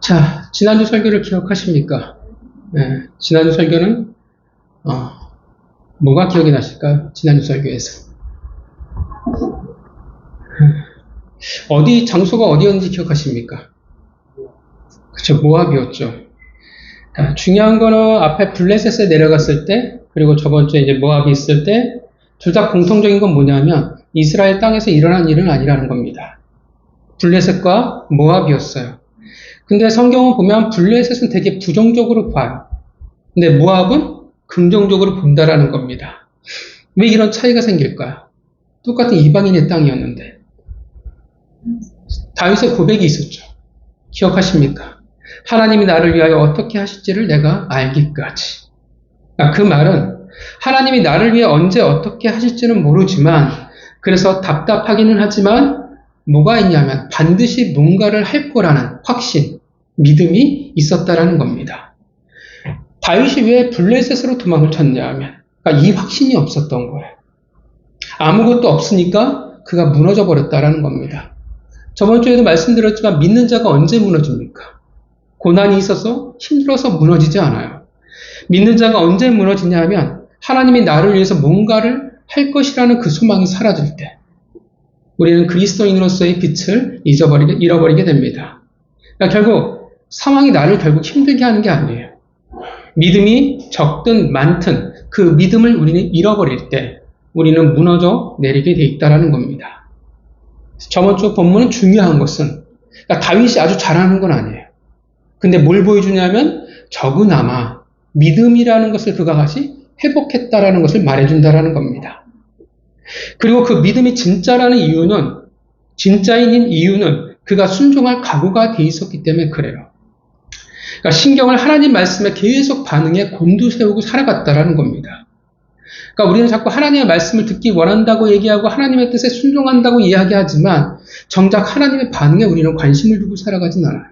자, 지난주 설교를 기억하십니까? 지난주 설교는, 뭐가 기억이 나실까요? 지난주 설교에서. 장소가 어디였는지 기억하십니까? 그쵸, 모압이었죠. 중요한 거는 앞에 블레셋에 내려갔을 때, 그리고 저번 주에 이제 모압이 있을 때, 둘 다 공통적인 건 뭐냐면, 이스라엘 땅에서 일어난 일은 아니라는 겁니다. 블레셋과 모압이었어요. 근데 성경을 보면 블레셋은 되게 부정적으로 봐요. 근데 모압은 긍정적으로 본다라는 겁니다. 왜 이런 차이가 생길까요? 똑같은 이방인의 땅이었는데. 다윗의 고백이 있었죠. 기억하십니까? 하나님이 나를 위하여 어떻게 하실지를 내가 알기까지. 그 말은 하나님이 나를 위해 언제 어떻게 하실지는 모르지만, 그래서 답답하기는 하지만 뭐가 있냐면 반드시 뭔가를 할 거라는 확신, 믿음이 있었다라는 겁니다. 다윗이 왜 블레셋으로 도망을 쳤냐 하면 이 확신이 없었던 거예요. 아무것도 없으니까 그가 무너져 버렸다라는 겁니다. 저번 주에도 말씀드렸지만 믿는 자가 언제 무너집니까? 고난이 있어서 힘들어서 무너지지 않아요. 믿는 자가 언제 무너지냐 하면 하나님이 나를 위해서 뭔가를 할 것이라는 그 소망이 사라질 때 우리는 그리스도인으로서의 빛을 잃어버리게 됩니다. 그러니까 결국 상황이 나를 결국 힘들게 하는 게 아니에요. 믿음이 적든 많든 그 믿음을 우리는 잃어버릴 때 우리는 무너져 내리게 돼 있다는 겁니다. 저번 주 본문은 중요한 것은 그러니까 다윗이 아주 잘하는 건 아니에요. 근데 뭘 보여주냐면 적으나마 믿음이라는 것을 그가 다시 회복했다라는 것을 말해준다라는 겁니다. 그리고 그 믿음이 진짜인 이유는 그가 순종할 각오가 돼 있었기 때문에 그래요. 그러니까 신경을 하나님 말씀에 계속 반응해 곤두세우고 살아갔다라는 겁니다. 그러니까 우리는 자꾸 하나님의 말씀을 듣기 원한다고 얘기하고 하나님의 뜻에 순종한다고 이야기하지만 정작 하나님의 반응에 우리는 관심을 두고 살아가진 않아요.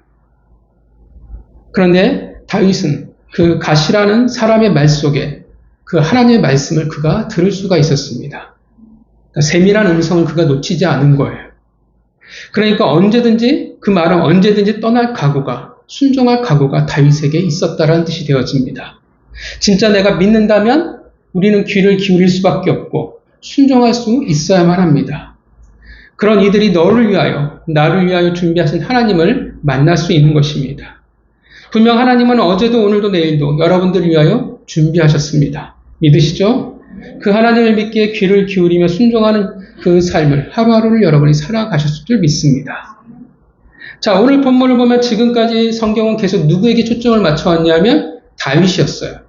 그런데 다윗은 그 갓이라는 사람의 말 속에 그 하나님의 말씀을 그가 들을 수가 있었습니다. 그러니까 세밀한 음성을 그가 놓치지 않은 거예요. 그러니까 그 말은 언제든지 떠날 각오가, 순종할 각오가 다윗에게 있었다라는 뜻이 되어집니다. 진짜 내가 믿는다면 우리는 귀를 기울일 수밖에 없고 순종할 수 있어야만 합니다. 그런 이들이 나를 위하여 준비하신 하나님을 만날 수 있는 것입니다. 분명 하나님은 어제도 오늘도 내일도 여러분들을 위하여 준비하셨습니다. 믿으시죠? 그 하나님을 믿기에 귀를 기울이며 순종하는 그 삶을 하루하루를 여러분이 살아가셨을 줄 믿습니다. 자, 오늘 본문을 보면 지금까지 성경은 계속 누구에게 초점을 맞춰왔냐면 다윗이었어요.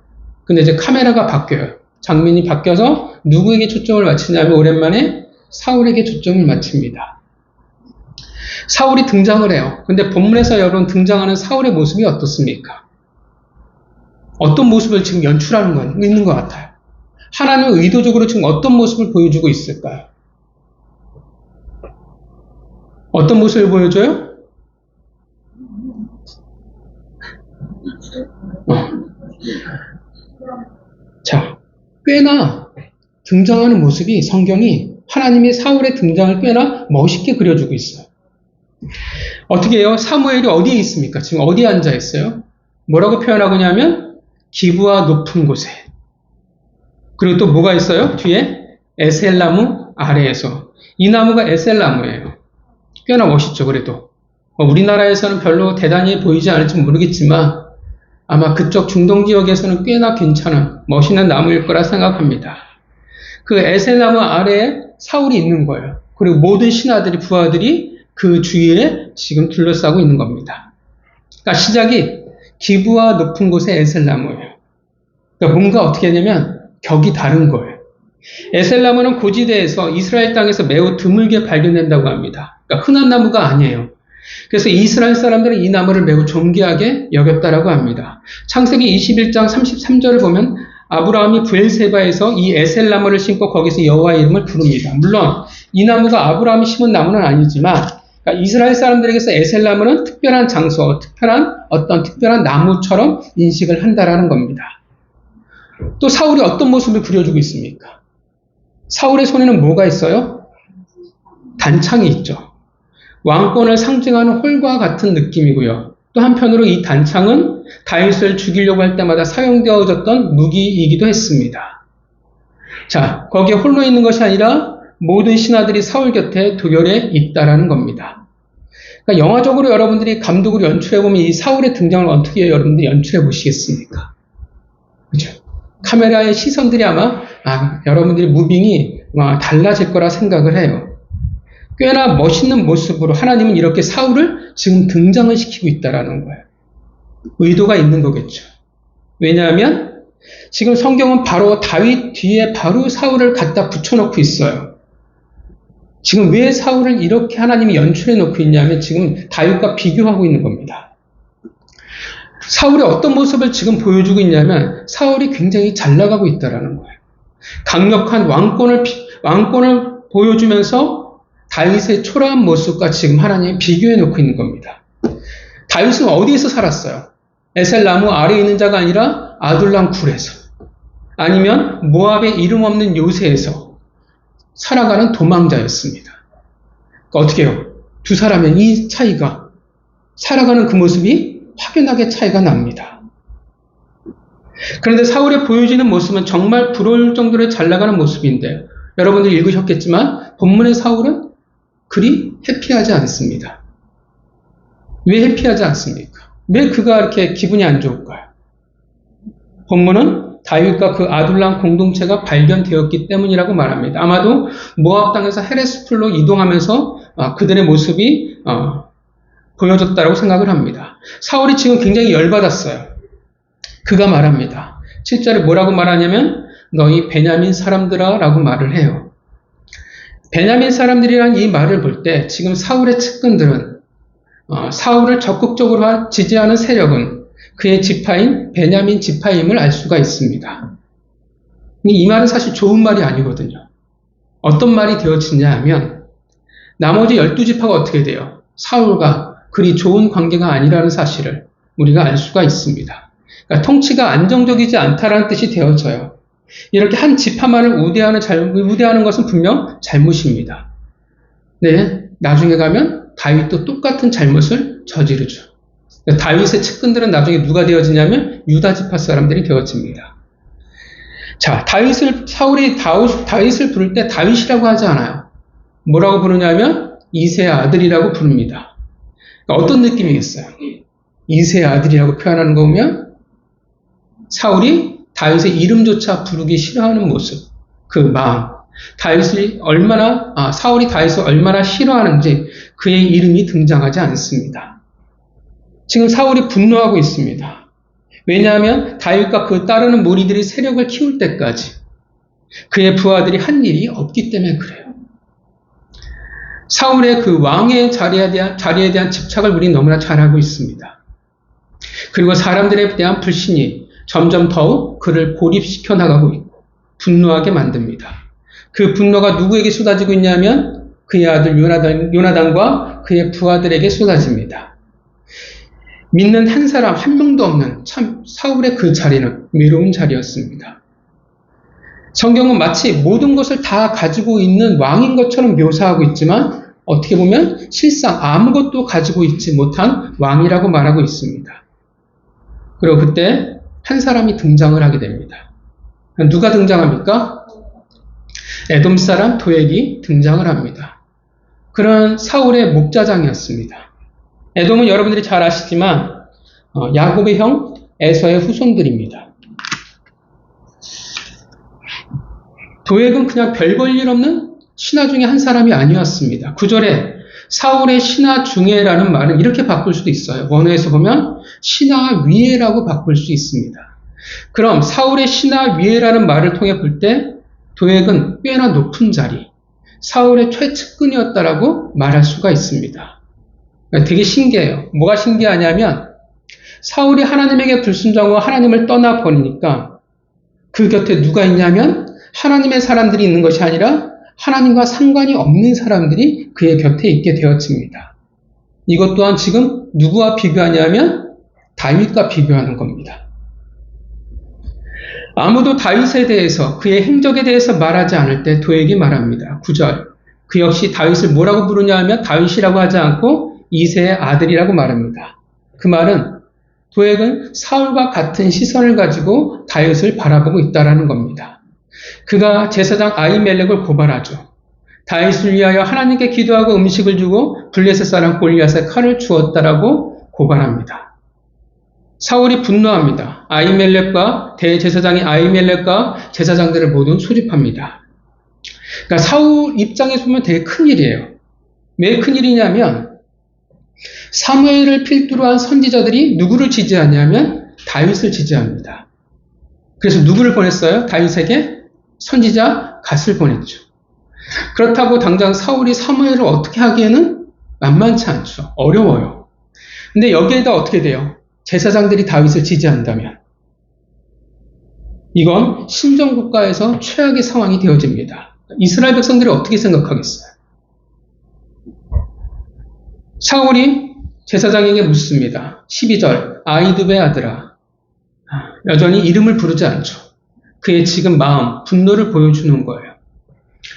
근데 이제 카메라가 바뀌어요. 장면이 바뀌어서 누구에게 초점을 맞추냐면 오랜만에 사울에게 초점을 맞춥니다. 사울이 등장을 해요. 근데 본문에서 여러분 등장하는 사울의 모습이 어떻습니까? 어떤 모습을 지금 연출하는 있는 것 같아요. 하나님은 의도적으로 지금 어떤 모습을 보여주고 있을까요? 어떤 모습을 보여줘요? 자, 꽤나 등장하는 모습이 성경이 하나님의 사울의 등장을 꽤나 멋있게 그려주고 있어요. 어떻게 해요? 사무엘이 어디에 있습니까? 지금 어디에 앉아 있어요? 뭐라고 표현하고 있냐면 기브와 높은 곳에. 그리고 또 뭐가 있어요? 뒤에 에셀나무 아래에서. 이 나무가 에셀나무예요. 꽤나 멋있죠, 그래도. 우리나라에서는 별로 대단히 보이지 않을지 모르겠지만 아마 그쪽 중동 지역에서는 꽤나 괜찮은 멋있는 나무일 거라 생각합니다. 그 에셀나무 아래에 사울이 있는 거예요. 그리고 모든 신하들이, 부하들이 그 주위에 지금 둘러싸고 있는 겁니다. 그러니까 시작이 기브와 높은 곳에 에셀나무예요. 그러니까 뭔가 어떻게 하냐면 격이 다른 거예요. 에셀나무는 고지대에서 이스라엘 땅에서 매우 드물게 발견된다고 합니다. 그러니까 흔한 나무가 아니에요. 그래서 이스라엘 사람들은 이 나무를 매우 존귀하게 여겼다라고 합니다. 창세기 21장 33절을 보면 아브라함이 브엘세바에서 이 에셀나무를 심고 거기서 여호와의 이름을 부릅니다. 물론 이 나무가 아브라함이 심은 나무는 아니지만 그러니까 이스라엘 사람들에게서 에셀나무는 특별한 장소, 특별한 나무처럼 인식을 한다라는 겁니다. 또 사울이 어떤 모습을 그려주고 있습니까? 사울의 손에는 뭐가 있어요? 단창이 있죠. 왕권을 상징하는 홀과 같은 느낌이고요. 또 한편으로 이 단창은 다윗을 죽이려고 할 때마다 사용되어졌던 무기이기도 했습니다. 자, 거기에 홀로 있는 것이 아니라 모든 신하들이 사울 곁에 도열해 있다라는 겁니다. 그러니까 영화적으로 여러분들이 감독으로 연출해보면 이 사울의 등장을 어떻게 여러분들이 연출해 보시겠습니까? 그죠? 카메라의 시선들이 아마 여러분들의 무빙이 달라질 거라 생각을 해요. 꽤나 멋있는 모습으로 하나님은 이렇게 사울을 지금 등장을 시키고 있다라는 거예요. 의도가 있는 거겠죠. 왜냐하면 지금 성경은 바로 다윗 뒤에 바로 사울을 갖다 붙여놓고 있어요. 지금 왜 사울을 이렇게 하나님이 연출해 놓고 있냐면 지금 다윗과 비교하고 있는 겁니다. 사울이 어떤 모습을 지금 보여주고 있냐면 사울이 굉장히 잘 나가고 있다라는 거예요. 강력한 왕권을 보여주면서 다윗의 초라한 모습과 지금 하나님이 비교해 놓고 있는 겁니다. 다윗은 어디에서 살았어요? 에셀 나무 아래에 있는 자가 아니라 아둘람 굴에서, 아니면 모압의 이름 없는 요새에서 살아가는 도망자였습니다. 그러니까 어떻게 해요? 두 사람의 이 차이가, 살아가는 그 모습이 확연하게 차이가 납니다. 그런데 사울의 보여지는 모습은 정말 부러울 정도로 잘 나가는 모습인데, 여러분들이 읽으셨겠지만 본문의 사울은 그리 해피하지 않습니다. 왜 해피하지 않습니까? 왜 그가 이렇게 기분이 안 좋을까요? 본문은 다윗과 그 아둘람 공동체가 발견되었기 때문이라고 말합니다. 아마도 모압 땅에서 헤레스풀로 이동하면서 그들의 모습이 보여졌다고 생각을 합니다. 사울이 지금 굉장히 열받았어요. 그가 말합니다. 7절에 뭐라고 말하냐면 너희 베냐민 사람들아 라고 말을 해요. 베냐민 사람들이라는 이 말을 볼 때 지금 사울의 측근들은 사울을 적극적으로 지지하는 세력은 그의 지파인 베냐민 지파임을 알 수가 있습니다. 이 말은 사실 좋은 말이 아니거든요. 어떤 말이 되어지냐 하면 나머지 12지파가 어떻게 돼요? 사울과 그리 좋은 관계가 아니라는 사실을 우리가 알 수가 있습니다. 그러니까 통치가 안정적이지 않다라는 뜻이 되어져요. 이렇게 한 지파만을 우대하는 것은 분명 잘못입니다. 네, 나중에 가면 다윗도 똑같은 잘못을 저지르죠. 다윗의 측근들은 나중에 누가 되어지냐면 유다 지파 사람들이 되어집니다. 자, 사울이 다윗을 부를 때 다윗이라고 하지 않아요. 뭐라고 부르냐면 이새의 아들이라고 부릅니다. 그러니까 어떤 느낌이겠어요? 이새의 아들이라고 표현하는 거 보면 사울이 다윗의 이름조차 부르기 싫어하는 모습, 그 마음, 사울이 다윗을 얼마나 싫어하는지 그의 이름이 등장하지 않습니다. 지금 사울이 분노하고 있습니다. 왜냐하면 다윗과 그 따르는 무리들이 세력을 키울 때까지 그의 부하들이 한 일이 없기 때문에 그래요. 사울의 그 왕의 자리에 대한 집착을 우리는 너무나 잘 알고 있습니다. 그리고 사람들에 대한 불신이 점점 더욱 그를 고립시켜 나가고 있고 분노하게 만듭니다. 그 분노가 누구에게 쏟아지고 있냐면 그의 아들 요나단과 그의 부하들에게 쏟아집니다. 믿는 한 사람 한 명도 없는 참 사울의 그 자리는 외로운 자리였습니다. 성경은 마치 모든 것을 다 가지고 있는 왕인 것처럼 묘사하고 있지만 어떻게 보면 실상 아무것도 가지고 있지 못한 왕이라고 말하고 있습니다. 그리고 그때 한 사람이 등장을 하게 됩니다. 누가 등장합니까? 에돔 사람 도액이 등장을 합니다. 그런 사울의 목자장이었습니다. 에돔은 여러분들이 잘 아시지만 야곱의 형 에서의 후손들입니다. 도액은 그냥 별 볼 일 없는 신하 중에 한 사람이 아니었습니다. 9절에 사울의 신하 중에라는 말은 이렇게 바꿀 수도 있어요. 원어에서 보면 신하 위에라고 바꿀 수 있습니다. 그럼 사울의 신하 위에라는 말을 통해 볼 때 도액은 꽤나 높은 자리, 사울의 최측근이었다라고 말할 수가 있습니다. 되게 신기해요. 뭐가 신기하냐면 사울이 하나님에게 불순종하고 하나님을 떠나버리니까 그 곁에 누가 있냐면 하나님의 사람들이 있는 것이 아니라 하나님과 상관이 없는 사람들이 그의 곁에 있게 되었습니다. 이것 또한 지금 누구와 비교하냐면 다윗과 비교하는 겁니다. 아무도 다윗에 대해서 그의 행적에 대해서 말하지 않을 때 도액이 말합니다. 9절 그 역시 다윗을 뭐라고 부르냐 하면 다윗이라고 하지 않고 이새의 아들이라고 말합니다. 그 말은 도액은 사울과 같은 시선을 가지고 다윗을 바라보고 있다라는 겁니다. 그가 제사장 아히멜렉을 고발하죠. 다윗을 위하여 하나님께 기도하고 음식을 주고 블레셋 사람 골리앗의 칼을 주었다라고 고발합니다. 사울이 분노합니다. 아히멜렉과 대제사장인 아히멜렉과 제사장들을 모두 소집합니다. 그러니까 사울 입장에서 보면 되게 큰 일이에요. 왜 큰 일이냐면 사무엘을 필두로 한 선지자들이 누구를 지지하냐면 다윗을 지지합니다. 그래서 누구를 보냈어요? 다윗에게 선지자 갓을 보냈죠. 그렇다고 당장 사울이 사무엘을 어떻게 하기에는 만만치 않죠. 어려워요. 근데 여기에다 어떻게 돼요? 제사장들이 다윗을 지지한다면 이건 신정국가에서 최악의 상황이 되어집니다. 이스라엘 백성들이 어떻게 생각하겠어요? 사울이 제사장에게 묻습니다. 12절 아히두베 아들아. 여전히 이름을 부르지 않죠. 그의 지금 마음, 분노를 보여주는 거예요.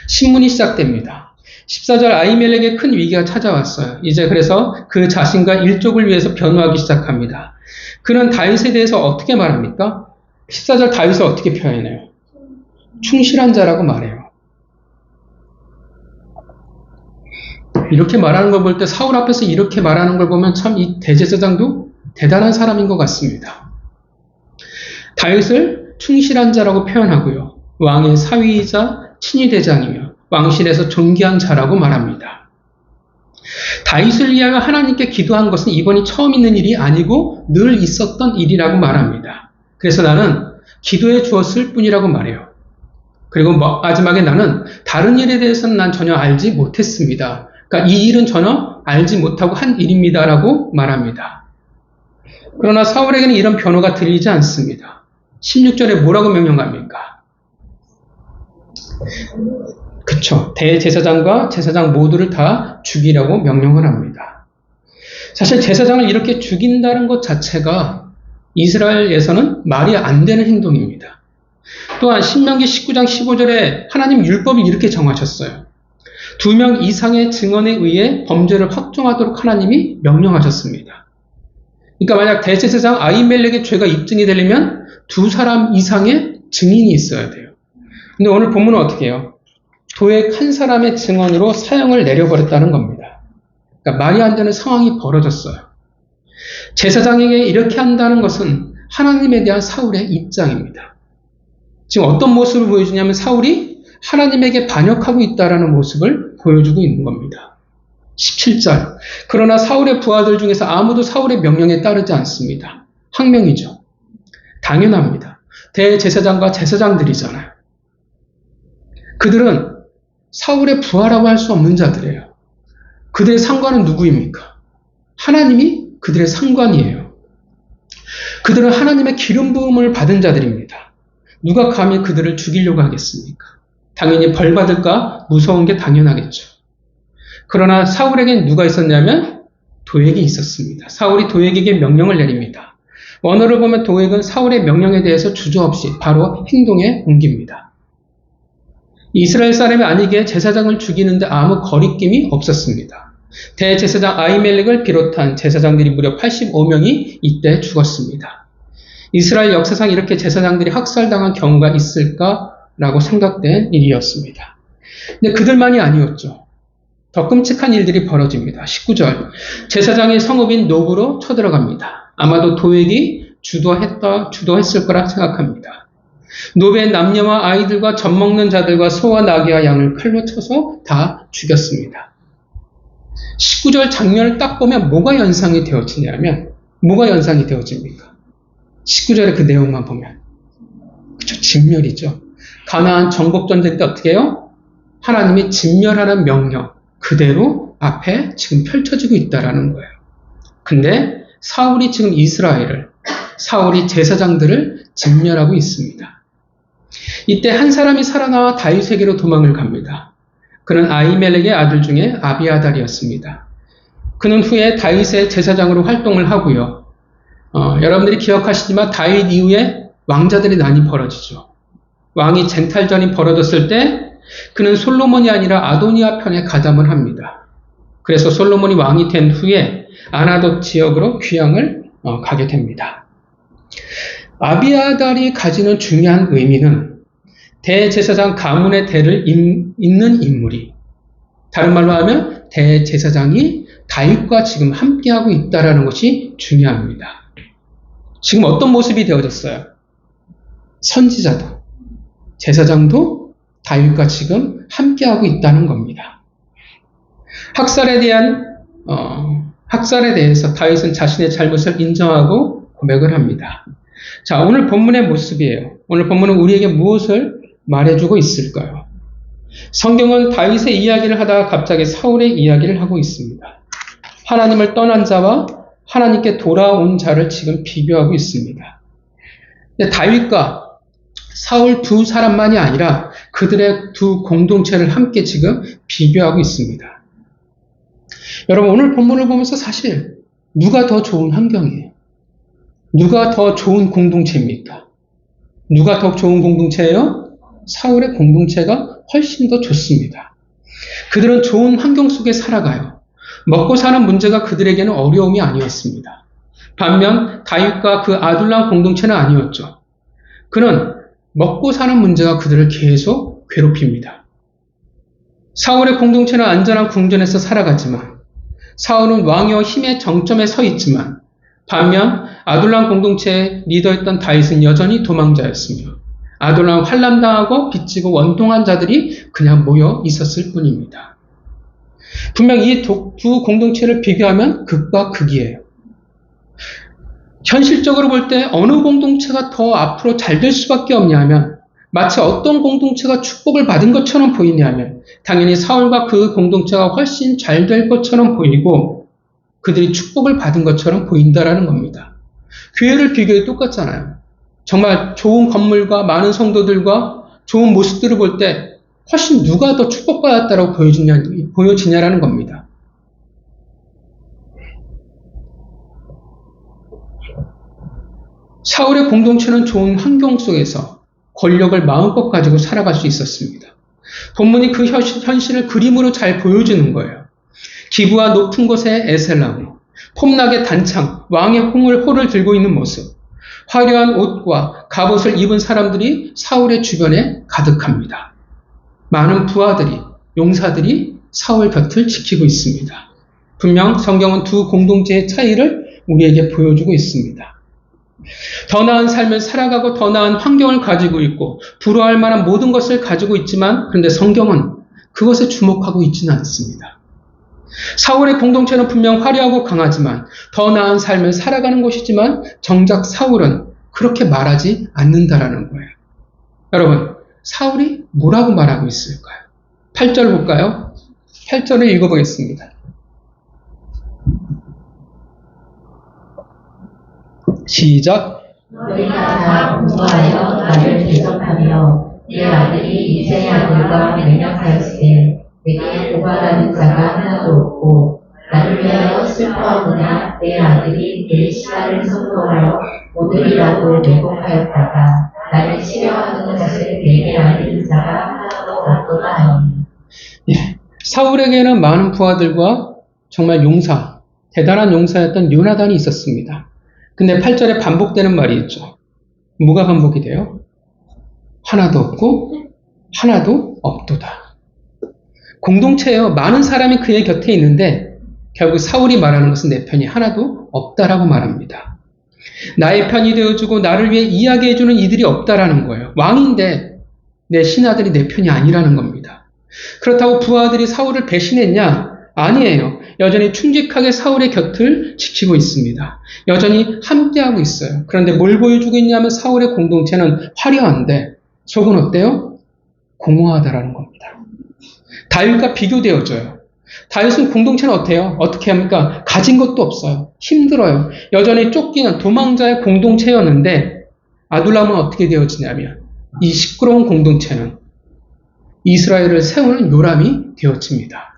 신문이 시작됩니다. 14절 아히멜렉의 큰 위기가 찾아왔어요. 이제 그래서 그 자신과 일족을 위해서 변호하기 시작합니다. 그는 다윗에 대해서 어떻게 말합니까? 14절 다윗을 어떻게 표현해요? 충실한 자라고 말해요. 이렇게 말하는 걸 볼 때 사울 앞에서 이렇게 말하는 걸 보면 참 이 대제사장도 대단한 사람인 것 같습니다. 다윗을 충실한 자라고 표현하고요. 왕의 사위이자 친위대장이며 왕실에서 존귀한 자라고 말합니다. 다윗을 위하여 하나님께 기도한 것은 이번이 처음 있는 일이 아니고 늘 있었던 일이라고 말합니다. 그래서 나는 기도해 주었을 뿐이라고 말해요. 그리고 마지막에 나는 다른 일에 대해서는 난 전혀 알지 못했습니다. 그러니까 이 일은 전혀 알지 못하고 한 일입니다라고 말합니다. 그러나 사울에게는 이런 변호가 들리지 않습니다. 16절에 뭐라고 명령합니까? 그쵸. 대제사장과 제사장 모두를 다 죽이라고 명령을 합니다. 사실 제사장을 이렇게 죽인다는 것 자체가 이스라엘에서는 말이 안 되는 행동입니다. 또한 신명기 19장 15절에 하나님 율법을 이렇게 정하셨어요. 2명 이상의 증언에 의해 범죄를 확정하도록 하나님이 명령하셨습니다. 그러니까 만약 대제사장 아히멜렉의 죄가 입증이 되려면 2사람 이상의 증인이 있어야 돼요. 근데 오늘 본문은 어떻게 해요? 도액 한 사람의 증언으로 사형을 내려버렸다는 겁니다. 그러니까 말이 안 되는 상황이 벌어졌어요. 제사장에게 이렇게 한다는 것은 하나님에 대한 사울의 입장입니다. 지금 어떤 모습을 보여주냐면 사울이 하나님에게 반역하고 있다는 모습을 보여주고 있는 겁니다. 17절. 그러나 사울의 부하들 중에서 아무도 사울의 명령에 따르지 않습니다. 항명이죠. 당연합니다. 대제사장과 제사장들이잖아요. 그들은 사울의 부하라고 할 수 없는 자들이에요. 그들의 상관은 누구입니까? 하나님이 그들의 상관이에요. 그들은 하나님의 기름 부음을 받은 자들입니다. 누가 감히 그들을 죽이려고 하겠습니까? 당연히 벌 받을까 무서운 게 당연하겠죠. 그러나 사울에겐 누가 있었냐면 도액이 있었습니다. 사울이 도액에게 명령을 내립니다. 원어를 보면 도액은 사울의 명령에 대해서 주저없이 바로 행동에 옮깁니다. 이스라엘 사람이 아니기에 제사장을 죽이는데 아무 거리낌이 없었습니다. 대제사장 아히멜렉을 비롯한 제사장들이 무려 85명이 이때 죽었습니다. 이스라엘 역사상 이렇게 제사장들이 학살당한 경우가 있을까라고 생각된 일이었습니다. 근데 그들만이 아니었죠. 더 끔찍한 일들이 벌어집니다. 19절. 제사장의 성읍인 노브로 쳐들어갑니다. 아마도 도액이 주도했을 거라 생각합니다. 노베의 남녀와 아이들과 젖 먹는 자들과 소와 나귀와 양을 칼로 쳐서 다 죽였습니다. 19절 장면을 딱 보면 뭐가 연상이 되어지냐면 뭐가 연상이 되어집니까? 19절의 그 내용만 보면 그쵸, 진멸이죠. 가나안 정복전쟁 때 어떻게 해요? 하나님이 진멸하는 명령 그대로 앞에 지금 펼쳐지고 있다라는 거예요. 근데 사울이 지금 사울이 제사장들을 진멸하고 있습니다. 이때 한 사람이 살아나와 다윗에게로 도망을 갑니다. 그는 아히멜렉의 아들 중에 아비아달이었습니다. 그는 후에 다윗의 제사장으로 활동을 하고요. 여러분들이 기억하시지만 다윗 이후에 왕자들이 많이 벌어지죠. 왕이 쟁탈전이 벌어졌을 때 그는 솔로몬이 아니라 아도니아 편에 가담을 합니다. 그래서 솔로몬이 왕이 된 후에 아나돗 지역으로 귀향을 가게 됩니다. 아비아달이 가지는 중요한 의미는 대제사장 가문의 대를 잇는 인물이, 다른 말로 하면 대제사장이 다윗과 지금 함께하고 있다는 것이 중요합니다. 지금 어떤 모습이 되어졌어요? 선지자도, 제사장도 다윗과 지금 함께하고 있다는 겁니다. 학살에 대해서 다윗은 자신의 잘못을 인정하고 고백을 합니다. 자, 오늘 본문의 모습이에요. 오늘 본문은 우리에게 무엇을 말해주고 있을까요? 성경은 다윗의 이야기를 하다가 갑자기 사울의 이야기를 하고 있습니다. 하나님을 떠난 자와 하나님께 돌아온 자를 지금 비교하고 있습니다. 다윗과 사울 두 사람만이 아니라 그들의 두 공동체를 함께 지금 비교하고 있습니다. 여러분, 오늘 본문을 보면서 사실 누가 더 좋은 환경이에요? 누가 더 좋은 공동체입니까? 누가 더 좋은 공동체예요? 사울의 공동체가 훨씬 더 좋습니다. 그들은 좋은 환경 속에 살아가요. 먹고 사는 문제가 그들에게는 어려움이 아니었습니다. 반면 다윗과 그 아둘람 공동체는 아니었죠. 그는 먹고 사는 문제가 그들을 계속 괴롭힙니다. 사울의 공동체는 안전한 궁전에서 살아가지만, 사울은 왕이여 힘의 정점에 서 있지만, 반면 아둘람 공동체의 리더였던 다윗은 여전히 도망자였으며, 아둘람 환난당하고 빚지고 원통한 자들이 그냥 모여 있었을 뿐입니다. 분명 이 두 공동체를 비교하면 극과 극이에요. 현실적으로 볼 때 어느 공동체가 더 앞으로 잘 될 수밖에 없냐면, 마치 어떤 공동체가 축복을 받은 것처럼 보이냐면 당연히 사울과 그 공동체가 훨씬 잘 될 것처럼 보이고 그들이 축복을 받은 것처럼 보인다라는 겁니다. 교회를 비교해 똑같잖아요. 정말 좋은 건물과 많은 성도들과 좋은 모습들을 볼 때 훨씬 누가 더 축복받았다고 보여지냐라는 겁니다. 사울의 공동체는 좋은 환경 속에서 권력을 마음껏 가지고 살아갈 수 있었습니다. 본문이 그 현실을 그림으로 잘 보여주는 거예요. 기부와 높은 곳에 에셀나무, 폼나게 단창, 왕의 홀을 들고 있는 모습, 화려한 옷과 갑옷을 입은 사람들이 사울의 주변에 가득합니다. 많은 부하들이, 용사들이 사울 곁을 지키고 있습니다. 분명 성경은 두 공동체의 차이를 우리에게 보여주고 있습니다. 더 나은 삶을 살아가고 더 나은 환경을 가지고 있고 부러워할 만한 모든 것을 가지고 있지만, 그런데 성경은 그것에 주목하고 있지는 않습니다. 사울의 공동체는 분명 화려하고 강하지만 더 나은 삶을 살아가는 곳이지만 정작 사울은 그렇게 말하지 않는다라는 거예요. 여러분, 사울이 뭐라고 말하고 있을까요? 8절 볼까요? 8절을 읽어보겠습니다. 시작. 너희가 다 공부하여 나를 대적하며 내 아들이 이새의 아들과 맹약하였으되 내게 고발하는 자가 하나도 없고 나를 위하여 슬퍼하거나 내 아들이 내 시간을 선포하여 오늘이라고 매복하였다가 나를 치려하는 것을 내게 알리는 자가 하나도 없도다 하니. 사울에게는 많은 부하들과 정말 용사, 대단한 용사였던 요나단이 있었습니다. 근데 8절에 반복되는 말이 있죠. 뭐가 반복이 돼요? 하나도 없고 하나도 없도다. 공동체예요. 많은 사람이 그의 곁에 있는데 결국 사울이 말하는 것은 내 편이 하나도 없다라고 말합니다. 나의 편이 되어주고 나를 위해 이야기해주는 이들이 없다라는 거예요. 왕인데 내 신하들이 내 편이 아니라는 겁니다. 그렇다고 부하들이 사울을 배신했냐? 아니에요. 여전히 충직하게 사울의 곁을 지키고 있습니다. 여전히 함께하고 있어요. 그런데 뭘 보여주고 있냐면 사울의 공동체는 화려한데 속은 어때요? 공허하다라는 겁니다. 다윗과 비교되어져요. 다윗은 공동체는 어때요? 어떻게 합니까? 가진 것도 없어요. 힘들어요. 여전히 쫓기는 도망자의 공동체였는데 아둘람은 어떻게 되어지냐면 이 시끄러운 공동체는 이스라엘을 세우는 요람이 되어집니다.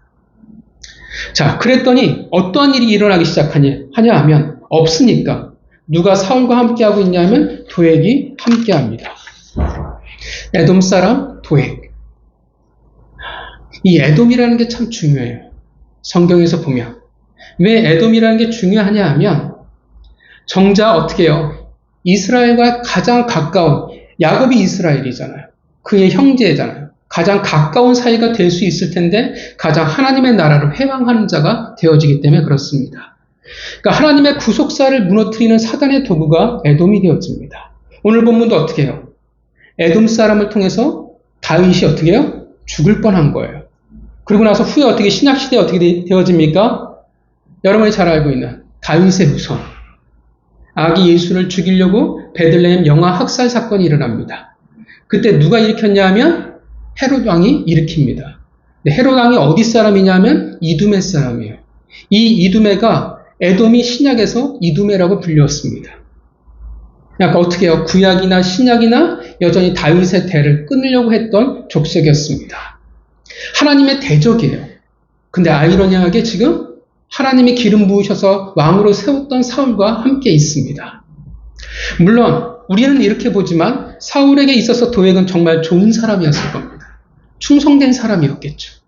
자, 그랬더니 어떠한 일이 일어나기 시작하냐 하면 없으니까 누가 사울과 함께하고 있냐면 도액이 함께합니다. 에돔 사람 도액. 이 에돔이라는 게 참 중요해요. 성경에서 보면 왜 에돔이라는 게 중요하냐 하면 정작 어떻게 해요? 이스라엘과 가장 가까운 야곱이 이스라엘이잖아요. 그의 형제잖아요. 가장 가까운 사이가 될 수 있을 텐데 가장 하나님의 나라를 회방하는 자가 되어지기 때문에 그렇습니다. 그러니까 하나님의 구속사를 무너뜨리는 사단의 도구가 에돔이 되어집니다. 오늘 본문도 어떻게 해요? 에돔 사람을 통해서 다윗이 어떻게 해요? 죽을 뻔한 거예요. 그리고 나서 후에 어떻게 신약시대에 어떻게 되어집니까? 여러분이 잘 알고 있는 다윗의 후손. 아기 예수를 죽이려고 베들레헴 영아 학살 사건이 일어납니다. 그때 누가 일으켰냐 하면 헤롯 왕이 일으킵니다. 헤롯 왕이 어디 사람이냐 하면 이두메 사람이에요. 이 이두메가 에돔이 신약에서 이두메라고 불렸습니다. 그러니까 어떻게 해요? 구약이나 신약이나 여전히 다윗의 대를 끊으려고 했던 족속이었습니다. 하나님의 대적이에요. 근데 아이러니하게 지금 하나님이 기름 부으셔서 왕으로 세웠던 사울과 함께 있습니다. 물론 우리는 이렇게 보지만 사울에게 있어서 도액은 정말 좋은 사람이었을 겁니다. 충성된 사람이었겠죠.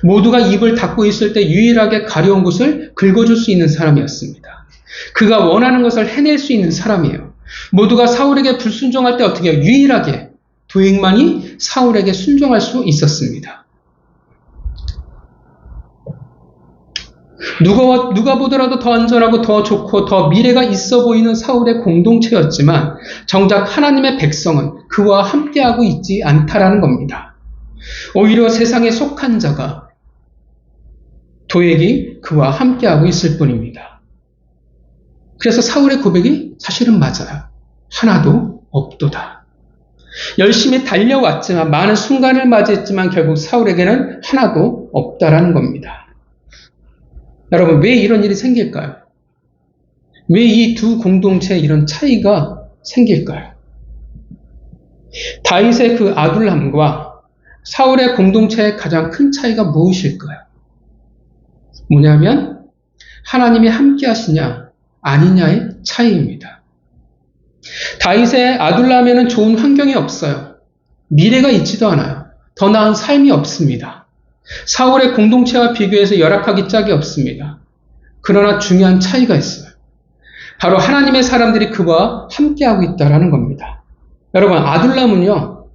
모두가 입을 닫고 있을 때 유일하게 가려운 곳을 긁어줄 수 있는 사람이었습니다. 그가 원하는 것을 해낼 수 있는 사람이에요. 모두가 사울에게 불순종할 때 어떻게 해요? 유일하게 도액만이 사울에게 순종할 수 있었습니다. 누가 보더라도 더 안전하고 더 좋고 더 미래가 있어 보이는 사울의 공동체였지만 정작 하나님의 백성은 그와 함께하고 있지 않다라는 겁니다. 오히려 세상에 속한 자가 도액이 그와 함께하고 있을 뿐입니다. 그래서 사울의 고백이 사실은 맞아요. 하나도 없도다. 열심히 달려왔지만 많은 순간을 맞이했지만 결국 사울에게는 하나도 없다라는 겁니다. 여러분, 왜 이런 일이 생길까요? 왜 이 두 공동체에 이런 차이가 생길까요? 다윗의 그 아둘람과 사울의 공동체의 가장 큰 차이가 무엇일까요? 뭐냐면 하나님이 함께 하시냐 아니냐의 차이입니다. 다윗의 아둘람에는 좋은 환경이 없어요. 미래가 있지도 않아요. 더 나은 삶이 없습니다. 사울의 공동체와 비교해서 열악하기 짝이 없습니다. 그러나 중요한 차이가 있어요. 바로 하나님의 사람들이 그와 함께하고 있다는 겁니다. 여러분, 아둘람은요,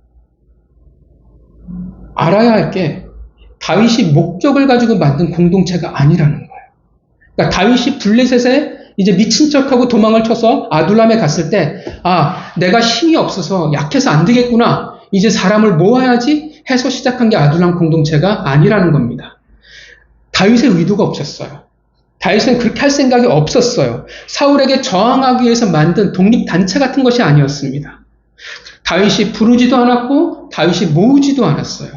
알아야 할 게 다윗이 목적을 가지고 만든 공동체가 아니라는 거예요. 그러니까 다윗이 블레셋에 이제 미친 척하고 도망을 쳐서 아둘람에 갔을 때, 내가 힘이 없어서 약해서 안 되겠구나. 이제 사람을 모아야지 해서 시작한 게 아둘람 공동체가 아니라는 겁니다. 다윗의 의도가 없었어요. 다윗은 그렇게 할 생각이 없었어요. 사울에게 저항하기 위해서 만든 독립단체 같은 것이 아니었습니다. 다윗이 부르지도 않았고 다윗이 모으지도 않았어요.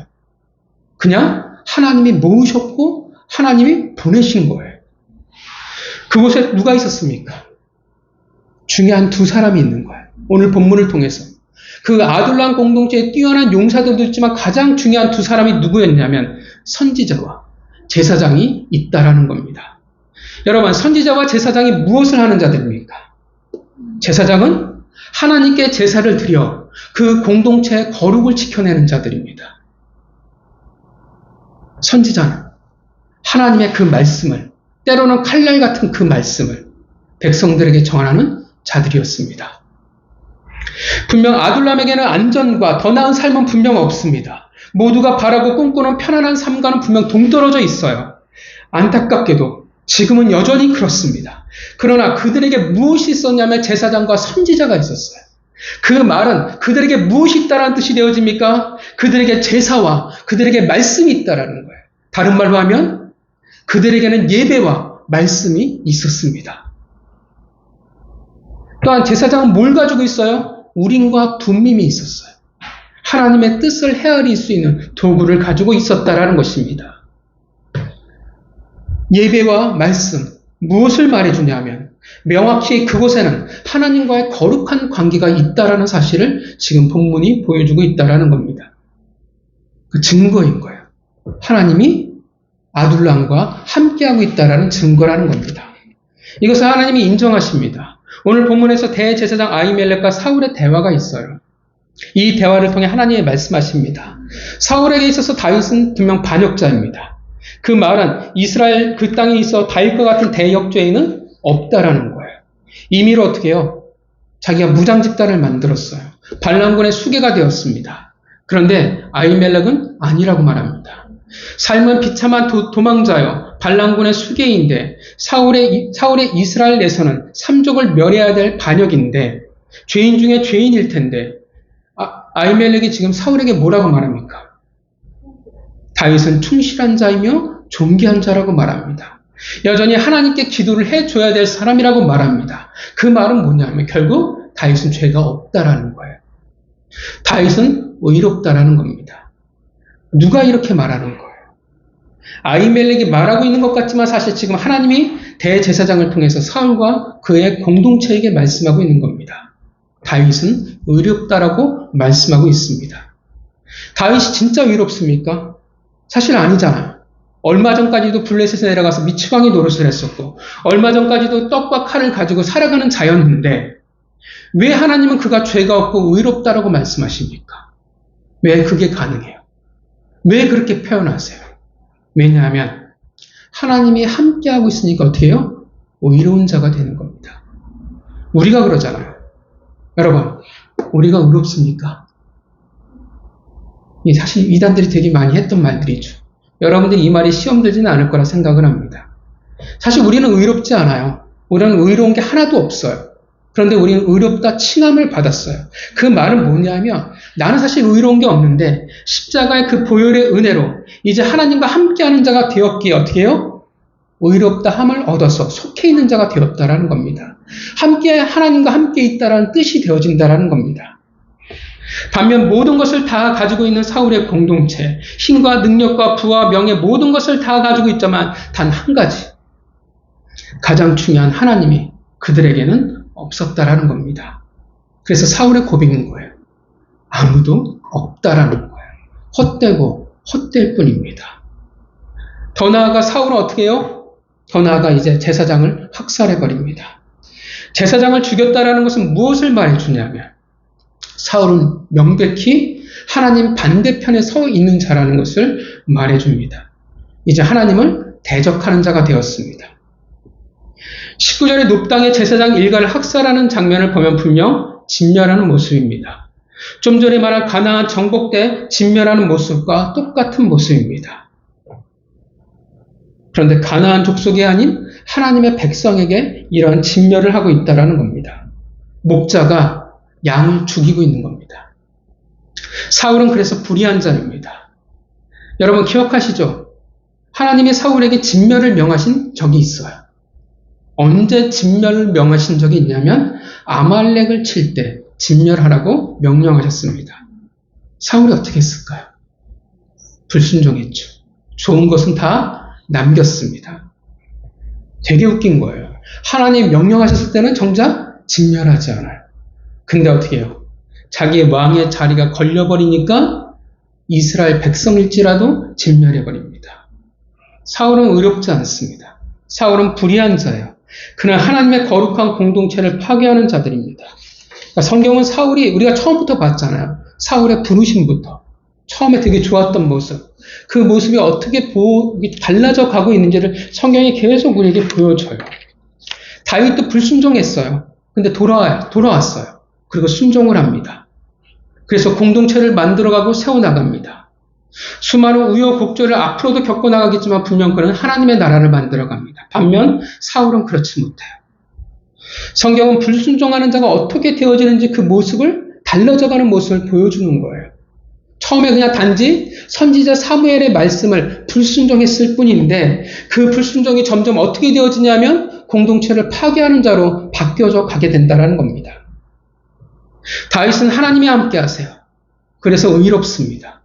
그냥 하나님이 모으셨고 하나님이 보내신 거예요. 그곳에 누가 있었습니까? 중요한 두 사람이 있는 거예요. 오늘 본문을 통해서. 그 아둘람 공동체에 뛰어난 용사들도 있지만 가장 중요한 두 사람이 누구였냐면 선지자와 제사장이 있다라는 겁니다. 여러분, 선지자와 제사장이 무엇을 하는 자들입니까? 제사장은 하나님께 제사를 드려 그 공동체의 거룩을 지켜내는 자들입니다. 선지자는 하나님의 그 말씀을, 때로는 칼날 같은 그 말씀을 백성들에게 전하는 자들이었습니다. 분명 아둘람에게는 안전과 더 나은 삶은 분명 없습니다. 모두가 바라고 꿈꾸는 편안한 삶과는 분명 동떨어져 있어요. 안타깝게도 지금은 여전히 그렇습니다. 그러나 그들에게 무엇이 있었냐면 제사장과 선지자가 있었어요. 그 말은 그들에게 무엇이 있다라는 뜻이 되어집니까? 그들에게 제사와 그들에게 말씀이 있다라는 거예요. 다른 말로 하면 그들에게는 예배와 말씀이 있었습니다. 또한 제사장은 뭘 가지고 있어요? 우림과 둠밈이 있었어요. 하나님의 뜻을 헤아릴 수 있는 도구를 가지고 있었다라는 것입니다. 예배와 말씀, 무엇을 말해주냐면 명확히 그곳에는 하나님과의 거룩한 관계가 있다라는 사실을 지금 본문이 보여주고 있다라는 겁니다. 그 증거인 거예요. 하나님이 아둘람과 함께하고 있다라는 증거라는 겁니다. 이것을 하나님이 인정하십니다. 오늘 본문에서 대제사장 아히멜렉과 사울의 대화가 있어요. 이 대화를 통해 하나님이 말씀하십니다. 사울에게 있어서 다윗은 분명 반역자입니다. 그 말은 이스라엘 그 땅에 있어 다윗과 같은 대역죄인은 없다라는 거예요. 임의로 어떻게 해요? 자기가 무장 집단을 만들었어요. 발람군의 수괴가 되었습니다. 그런데 아히멜렉은 아니라고 말합니다. 삶은 비참한 도망자요 발람군의 수괴인데 사울의 이스라엘 내에서는 삼족을 멸해야 될 반역인데 죄인 중에 죄인일 텐데 아히멜렉이 지금 사울에게 뭐라고 말합니까? 다윗은 충실한 자이며 존귀한 자라고 말합니다. 여전히 하나님께 기도를 해줘야 될 사람이라고 말합니다. 그 말은 뭐냐면 결국 다윗은 죄가 없다라는 거예요. 다윗은 의롭다라는 겁니다. 누가 이렇게 말하는 거예요? 아히멜렉이 말하고 있는 것 같지만 사실 지금 하나님이 대제사장을 통해서 사울과 그의 공동체에게 말씀하고 있는 겁니다. 다윗은 의롭다라고 말씀하고 있습니다. 다윗이 진짜 의롭습니까? 사실 아니잖아요. 얼마 전까지도 블레셋에 내려가서 미치광이 노릇을 했었고 얼마 전까지도 떡과 칼을 가지고 살아가는 자였는데 왜 하나님은 그가 죄가 없고 의롭다라고 말씀하십니까? 왜 그게 가능해요? 왜 그렇게 표현하세요? 왜냐하면 하나님이 함께하고 있으니까 어떻게 해요? 의로운 자가 되는 겁니다. 우리가 그러잖아요. 여러분, 우리가 의롭습니까? 사실 이단들이 되게 많이 했던 말들이죠. 여러분들이 이 말이 시험 들지는 않을 거라 생각을 합니다. 사실 우리는 의롭지 않아요. 우리는 의로운 게 하나도 없어요. 그런데 우리는 의롭다 칭함을 받았어요. 그 말은 뭐냐면 나는 사실 의로운 게 없는데 십자가의 그 보혈의 은혜로 이제 하나님과 함께하는 자가 되었기에 어떻게 해요? 의롭다 함을 얻어서 속해 있는 자가 되었다라는 겁니다. 함께 하나님과 함께 있다라는 뜻이 되어진다라는 겁니다. 반면 모든 것을 다 가지고 있는 사울의 공동체, 힘과 능력과 부와 명예 모든 것을 다 가지고 있지만 단 한 가지, 가장 중요한 하나님이 그들에게는 없었다라는 겁니다. 그래서 사울의 고백인 거예요. 아무도 없다라는 거예요. 헛되고 헛될 뿐입니다. 더 나아가 사울은 어떻게 해요? 더 나아가 이제 제사장을 학살해버립니다. 제사장을 죽였다라는 것은 무엇을 말해주냐면 사울은 명백히 하나님 반대편에 서 있는 자라는 것을 말해줍니다. 이제 하나님을 대적하는 자가 되었습니다. 19절에 높당의 제사장 일가를 학살하는 장면을 보면 분명 진멸하는 모습입니다. 좀 전에 말한 가나안 정복 때 진멸하는 모습과 똑같은 모습입니다. 그런데 가나안 족속이 아닌 하나님의 백성에게 이러한 진멸을 하고 있다는 겁니다. 목자가 양을 죽이고 있는 겁니다. 사울은 그래서 불의한 자입니다. 여러분 기억하시죠? 하나님이 사울에게 진멸을 명하신 적이 있어요. 언제 진멸을 명하신 적이 있냐면 아말렉을 칠 때 진멸하라고 명령하셨습니다. 사울이 어떻게 했을까요? 불순종했죠. 좋은 것은 다 남겼습니다. 되게 웃긴 거예요. 하나님 명령하셨을 때는 정작 진멸하지 않아요. 근데 어떻게 해요? 자기의 왕의 자리가 걸려버리니까 이스라엘 백성일지라도 진멸해버립니다. 사울은 의롭지 않습니다. 사울은 불의한 자예요. 그는 하나님의 거룩한 공동체를 파괴하는 자들입니다. 그러니까 성경은 사울이 우리가 처음부터 봤잖아요. 사울의 부르심부터 처음에 되게 좋았던 모습 그 모습이 어떻게 달라져 가고 있는지를 성경이 계속 우리에게 보여줘요. 다윗도 불순종했어요. 근데 돌아왔어요. 그리고 순종을 합니다. 그래서 공동체를 만들어가고 세워나갑니다. 수많은 우여곡절을 앞으로도 겪어나가겠지만 분명 그는 하나님의 나라를 만들어갑니다. 반면 사울은 그렇지 못해요. 성경은 불순종하는 자가 어떻게 되어지는지 그 모습을 달라져가는 모습을 보여주는 거예요. 처음에 그냥 단지 선지자 사무엘의 말씀을 불순종했을 뿐인데 그 불순종이 점점 어떻게 되어지냐면 공동체를 파괴하는 자로 바뀌어져 가게 된다는 겁니다. 다윗은 하나님이 함께 하세요. 그래서 의롭습니다.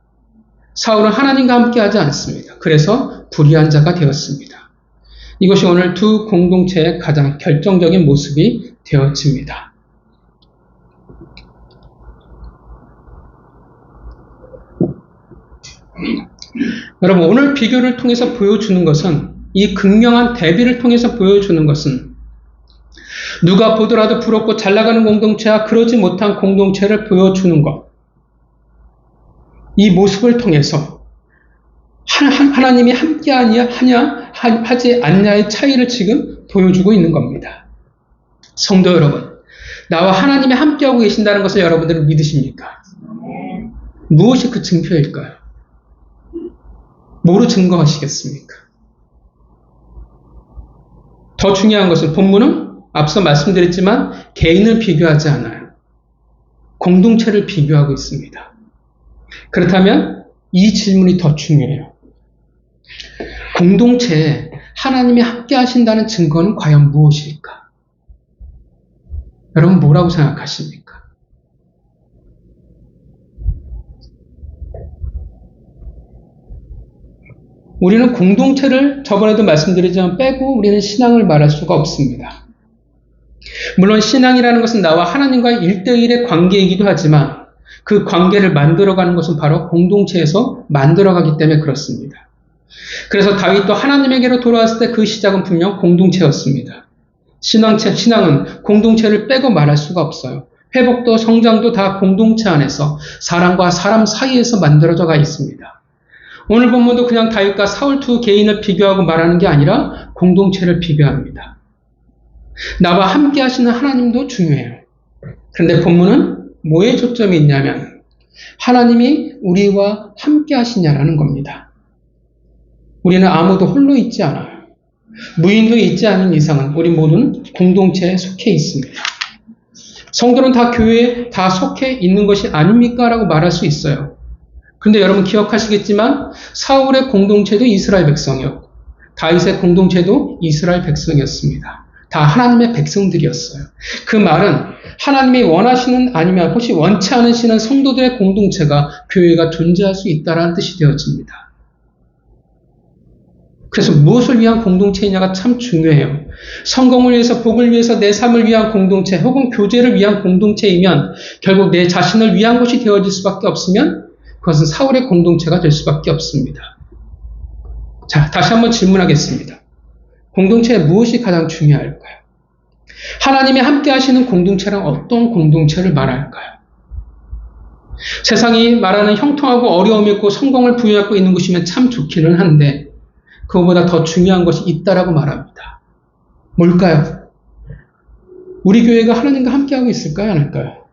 사울은 하나님과 함께 하지 않습니다. 그래서 불의한 자가 되었습니다. 이것이 오늘 두 공동체의 가장 결정적인 모습이 되어집니다. 여러분, 오늘 비교를 통해서 보여주는 것은 이 극명한 대비를 통해서 보여주는 것은 누가 보더라도 부럽고 잘나가는 공동체와 그러지 못한 공동체를 보여주는 것. 이 모습을 통해서 하나님이 함께 하지 않냐의 차이를 지금 보여주고 있는 겁니다. 성도 여러분, 나와 하나님이 함께하고 계신다는 것을 여러분들은 믿으십니까? 무엇이 그 증표일까요? 뭐로 증거하시겠습니까? 더 중요한 것은 본문은 앞서 말씀드렸지만 개인을 비교하지 않아요. 공동체를 비교하고 있습니다. 그렇다면 이 질문이 더 중요해요. 공동체에 하나님이 함께 하신다는 증거는 과연 무엇일까? 여러분 뭐라고 생각하십니까? 우리는 공동체를 저번에도 말씀드리지만 빼고 우리는 신앙을 말할 수가 없습니다. 물론 신앙이라는 것은 나와 하나님과의 1대1의 관계이기도 하지만 그 관계를 만들어가는 것은 바로 공동체에서 만들어가기 때문에 그렇습니다. 그래서 다윗도 하나님에게로 돌아왔을 때 그 시작은 분명 공동체였습니다. 신앙은 공동체를 빼고 말할 수가 없어요. 회복도 성장도 다 공동체 안에서 사람과 사람 사이에서 만들어져가 있습니다. 오늘 본문도 그냥 다윗과 사울 두 개인을 비교하고 말하는 게 아니라 공동체를 비교합니다. 나와 함께 하시는 하나님도 중요해요. 그런데 본문은 뭐에 초점이 있냐면 하나님이 우리와 함께 하시냐라는 겁니다. 우리는 아무도 홀로 있지 않아요. 무인도 있지 않은 이상은 우리 모두는 공동체에 속해 있습니다. 성도는 다 교회에 다 속해 있는 것이 아닙니까? 라고 말할 수 있어요. 그런데 여러분 기억하시겠지만 사울의 공동체도 이스라엘 백성이었고 다윗의 공동체도 이스라엘 백성이었습니다. 다 하나님의 백성들이었어요. 그 말은 하나님이 원하시는 아니면 혹시 원치 않으시는 성도들의 공동체가 교회가 존재할 수 있다는 뜻이 되어집니다. 그래서 무엇을 위한 공동체이냐가 참 중요해요. 성공을 위해서, 복을 위해서, 내 삶을 위한 공동체 혹은 교제를 위한 공동체이면 결국 내 자신을 위한 것이 되어질 수밖에 없으면 그것은 사울의 공동체가 될 수밖에 없습니다. 자, 다시 한번 질문하겠습니다. 공동체에 무엇이 가장 중요할까요? 하나님이 함께 하시는 공동체란 어떤 공동체를 말할까요? 세상이 말하는 형통하고 어려움 있고 성공을 부여하고 있는 곳이면 참 좋기는 한데 그거보다 더 중요한 것이 있다라고 말합니다. 뭘까요? 우리 교회가 하나님과 함께하고 있을까요? 안 할까요?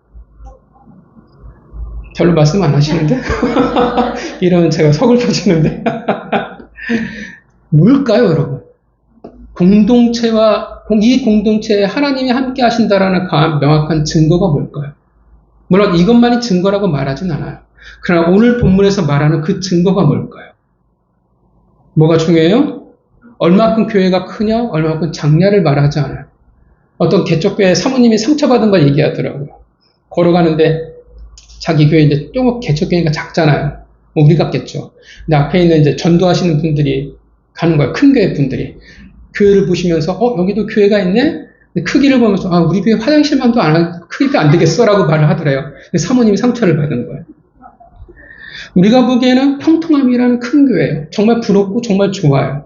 별로 말씀 안 하시는데? 이러면 제가 서글퍼지는데? 뭘까요, 여러분? 이 공동체에 하나님이 함께 하신다라는 명확한 증거가 뭘까요? 물론 이것만이 증거라고 말하진 않아요. 그러나 오늘 본문에서 말하는 그 증거가 뭘까요? 뭐가 중요해요? 얼마큼 교회가 크냐, 얼마큼 작냐를 말하지 않아요. 어떤 개척교회 사모님이 상처받은 걸 얘기하더라고요. 걸어가는데 자기 교회 이제 좀 개척교회가 작잖아요. 뭐 우리 같겠죠. 근데 앞에 있는 이제 전도하시는 분들이 가는 거예요. 큰 교회 분들이. 교회를 보시면서, 여기도 교회가 있네? 크기를 보면서, 우리 교회 화장실만도 크기가 안 되겠어라고 말을 하더래요. 근데 사모님이 상처를 받은 거예요. 우리가 보기에는 평통함이라는 큰 교회예요. 정말 부럽고 정말 좋아요.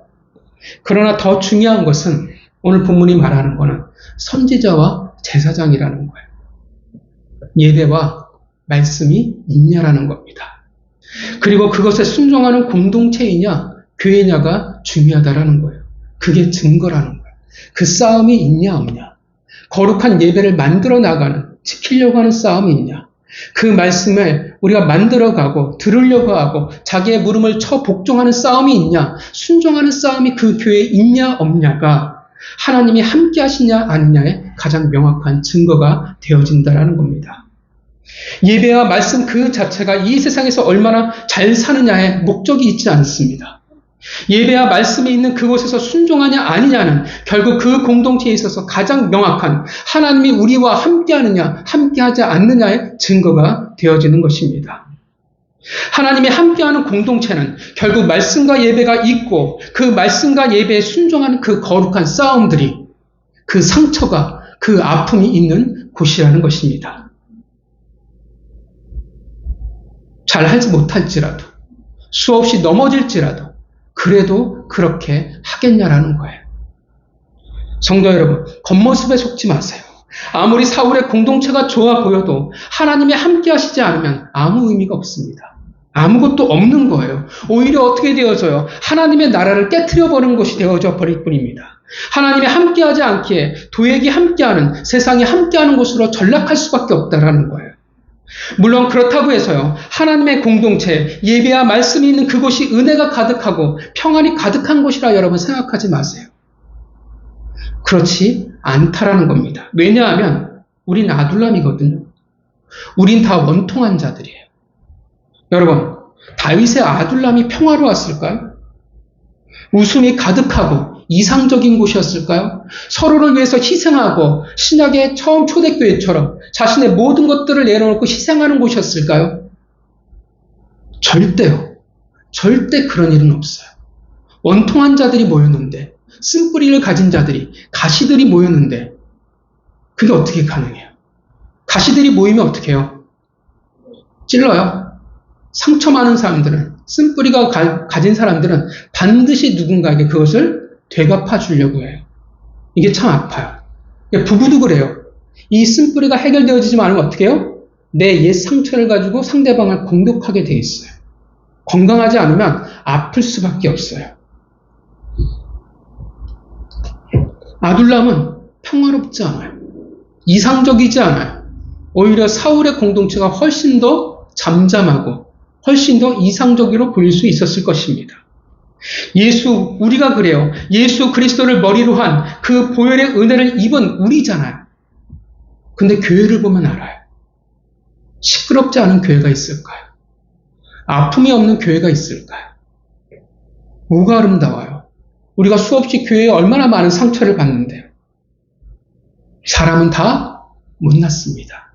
그러나 더 중요한 것은 오늘 본문이 말하는 거는 선지자와 제사장이라는 거예요. 예배와 말씀이 있냐라는 겁니다. 그리고 그것에 순종하는 공동체이냐 교회냐가 중요하다라는 거예요. 그게 증거라는 거예요. 그 싸움이 있냐 없냐. 거룩한 예배를 만들어 나가는, 지키려고 하는 싸움이 있냐. 그 말씀을 우리가 만들어가고 들으려고 하고 자기의 물음을 쳐 복종하는 싸움이 있냐, 순종하는 싸움이 그 교회에 있냐 없냐가 하나님이 함께 하시냐 아니냐의 가장 명확한 증거가 되어진다라는 겁니다. 예배와 말씀 그 자체가 이 세상에서 얼마나 잘 사느냐에 목적이 있지 않습니다. 예배와 말씀에 있는 그곳에서 순종하냐 아니냐는 결국 그 공동체에 있어서 가장 명확한 하나님이 우리와 함께하느냐 함께하지 않느냐의 증거가 되어지는 것입니다. 하나님이 함께하는 공동체는 결국 말씀과 예배가 있고 그 말씀과 예배에 순종하는 그 거룩한 싸움들이, 그 상처가, 그 아픔이 있는 곳이라는 것입니다. 잘하지 못할지라도, 수없이 넘어질지라도 그래도 그렇게 하겠냐라는 거예요. 성도 여러분, 겉모습에 속지 마세요. 아무리 사울의 공동체가 좋아 보여도 하나님이 함께 하시지 않으면 아무 의미가 없습니다. 아무것도 없는 거예요. 오히려 어떻게 되어져요? 하나님의 나라를 깨트려버리는 것이 되어져 버릴 뿐입니다. 하나님이 함께하지 않기에 도액이 함께하는, 세상이 함께하는 곳으로 전락할 수밖에 없다라는 거예요. 물론 그렇다고 해서요, 하나님의 공동체, 예배와 말씀이 있는 그곳이 은혜가 가득하고 평안이 가득한 곳이라 여러분 생각하지 마세요. 그렇지 않다라는 겁니다. 왜냐하면 우린 아둘람이거든요. 우린 다 원통한 자들이에요. 여러분, 다윗의 아둘람이 평화로웠을까요? 웃음이 가득하고 이상적인 곳이었을까요? 서로를 위해서 희생하고 신약의 처음 초대교회처럼 자신의 모든 것들을 내려놓고 희생하는 곳이었을까요? 절대요. 절대 그런 일은 없어요. 원통한 자들이 모였는데, 쓴뿌리를 가진 자들이, 가시들이 모였는데 그게 어떻게 가능해요? 가시들이 모이면 어떻게 해요? 찔러요. 상처 많은 사람들은, 쓴뿌리가 가진 사람들은 반드시 누군가에게 그것을 되갚아 주려고 해요. 이게 참 아파요. 부부도 그래요. 이 쓴뿌리가 해결되어지지 않으면 어떻게 해요? 내 옛 상처를 가지고 상대방을 공격하게 돼 있어요. 건강하지 않으면 아플 수밖에 없어요. 아둘람은 평화롭지 않아요. 이상적이지 않아요. 오히려 사울의 공동체가 훨씬 더 잠잠하고 훨씬 더 이상적으로 보일 수 있었을 것입니다. 우리가 그래요. 예수 그리스도를 머리로 한 그 보혈의 은혜를 입은 우리잖아요. 근데 교회를 보면 알아요. 시끄럽지 않은 교회가 있을까요? 아픔이 없는 교회가 있을까요? 뭐가 아름다워요? 우리가 수없이 교회에 얼마나 많은 상처를 받는데요. 사람은 다 못났습니다.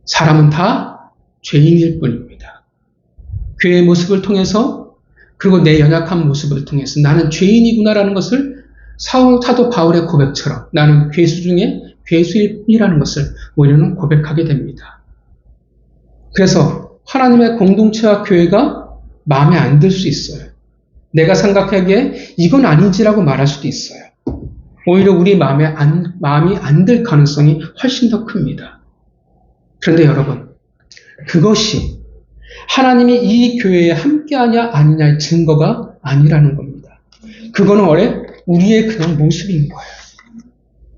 사람은 다 죄인일 뿐입니다. 교회의 모습을 통해서, 그리고 내 연약한 모습을 통해서 나는 죄인이구나라는 것을 사도 바울의 고백처럼 나는 괴수 중에 괴수일 뿐이라는 것을 우리는 고백하게 됩니다. 그래서 하나님의 공동체와 교회가 마음에 안 들 수 있어요. 내가 생각하기에 이건 아니지라고 말할 수도 있어요. 오히려 우리 마음이 안 들 가능성이 훨씬 더 큽니다. 그런데 여러분, 그것이 하나님이 이 교회에 함께하냐 아니냐의 증거가 아니라는 겁니다. 그거는 원래 우리의 그냥 모습인 거예요.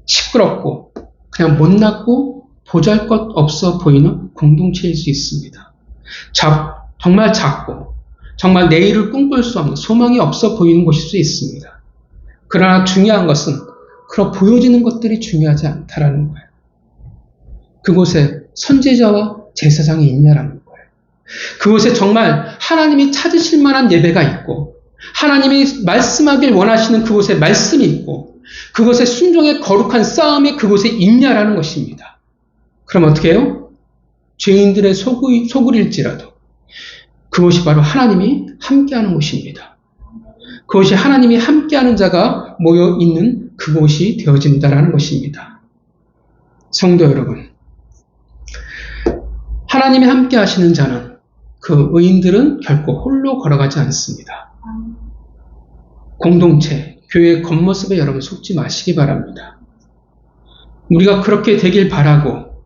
시끄럽고 그냥 못났고 보잘것없어 보이는 공동체일 수 있습니다. 정말 작고 정말 내일을 꿈꿀 수 없는, 소망이 없어 보이는 곳일 수 있습니다. 그러나 중요한 것은 그런 보여지는 것들이 중요하지 않다라는 거예요. 그곳에 선지자와 제사장이 있냐라는 거예요. 그곳에 정말 하나님이 찾으실 만한 예배가 있고, 하나님이 말씀하길 원하시는 그곳에 말씀이 있고, 그곳에 순종의 거룩한 싸움이 그곳에 있냐라는 것입니다. 그럼 어떻게 해요? 죄인들의 소굴일지라도 그것이 바로 하나님이 함께하는 곳입니다. 그것이 하나님이 함께하는 자가 모여 있는 그곳이 되어진다라는 것입니다. 성도 여러분, 하나님이 함께하시는 자는, 그 의인들은 결코 홀로 걸어가지 않습니다. 공동체, 교회의 겉모습에 여러분 속지 마시기 바랍니다. 우리가 그렇게 되길 바라고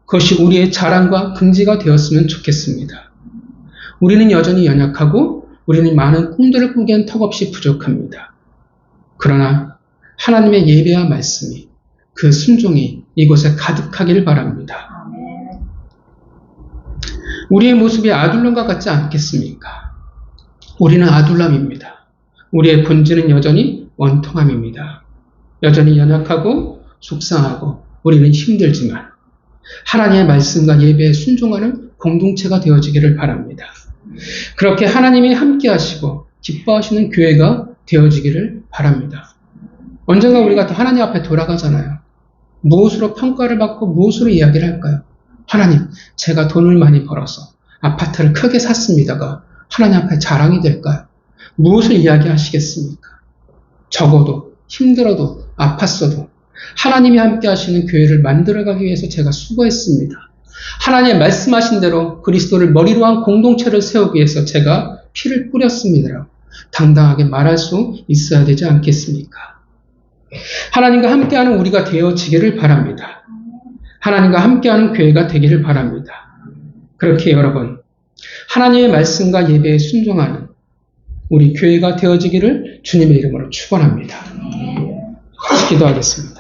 그것이 우리의 자랑과 긍지가 되었으면 좋겠습니다. 우리는 여전히 연약하고 우리는 많은 꿈들을 꾸기엔 턱없이 부족합니다. 그러나 하나님의 예배와 말씀이, 그 순종이 이곳에 가득하길 바랍니다. 우리의 모습이 아둘람과 같지 않겠습니까? 우리는 아둘람입니다. 우리의 본질은 여전히 원통함입니다. 여전히 연약하고 속상하고 우리는 힘들지만 하나님의 말씀과 예배에 순종하는 공동체가 되어지기를 바랍니다. 그렇게 하나님이 함께 하시고 기뻐하시는 교회가 되어지기를 바랍니다. 언젠가 우리가 또 하나님 앞에 돌아가잖아요. 무엇으로 평가를 받고 무엇으로 이야기를 할까요? 하나님, 제가 돈을 많이 벌어서 아파트를 크게 샀습니다가 하나님 앞에 자랑이 될까요? 무엇을 이야기하시겠습니까? 적어도 힘들어도 아팠어도 하나님이 함께 하시는 교회를 만들어가기 위해서 제가 수고했습니다. 하나님 말씀하신 대로 그리스도를 머리로 한 공동체를 세우기 위해서 제가 피를 뿌렸습니다. 당당하게 말할 수 있어야 되지 않겠습니까? 하나님과 함께하는 우리가 되어지기를 바랍니다. 하나님과 함께하는 교회가 되기를 바랍니다. 그렇게 여러분, 하나님의 말씀과 예배에 순종하는 우리 교회가 되어지기를 주님의 이름으로 축원합니다. 기도하겠습니다.